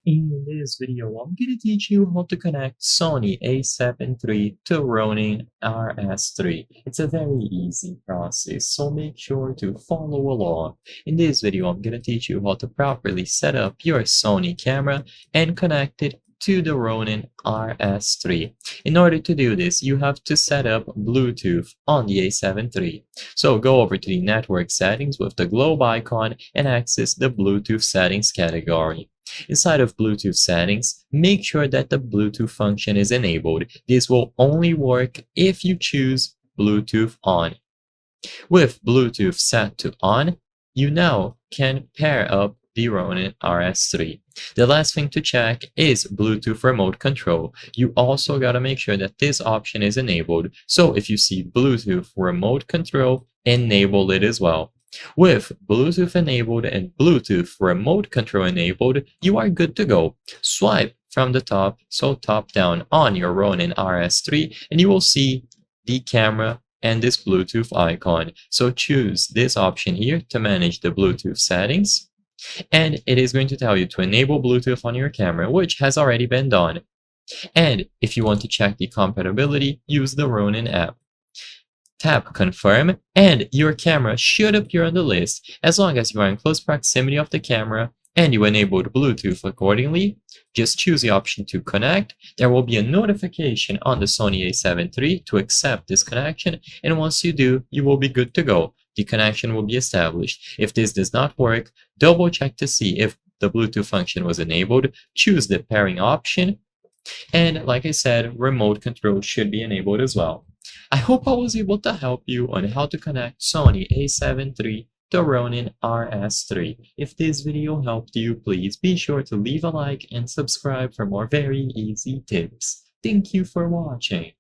In this video, I'm going to teach you how to connect Sony A7 III to Ronin RS3. It's a very easy process, so make sure to follow along. In this video, I'm going to teach you how to properly set up your Sony camera and connect it to the Ronin RS3. In order to do this, you have to set up Bluetooth on the A7 III. So go over to the network settings with the globe icon and access the Bluetooth settings category. Inside of Bluetooth settings, make sure that the Bluetooth function is enabled. This will only work if you choose Bluetooth on. With Bluetooth set to on, you now can pair up the Ronin RS3. The last thing to check is Bluetooth remote control. You also gotta make sure that this option is enabled. So if you see Bluetooth remote control, enable it as well. With Bluetooth enabled and Bluetooth remote control enabled, you are good to go. Swipe from the top, so top down on your Ronin RS3, and you will see the camera and this Bluetooth icon. So choose this option here to manage the Bluetooth settings. And it is going to tell you to enable Bluetooth on your camera, which has already been done. And if you want to check the compatibility, use the Ronin app. Tap confirm and your camera should appear on the list as long as you are in close proximity of the camera and you enabled Bluetooth accordingly. Just choose the option to connect. There will be a notification on the Sony A7 III to accept this connection, and once you do, you will be good to go. The connection will be established. If this does not work, double check to see if the Bluetooth function was enabled, choose the pairing option, and like I said, remote control should be enabled as well. I hope I was able to help you on how to connect Sony A7 III to Ronin RS3. If this video helped you, please be sure to leave a like and subscribe for more very easy tips. Thank you for watching.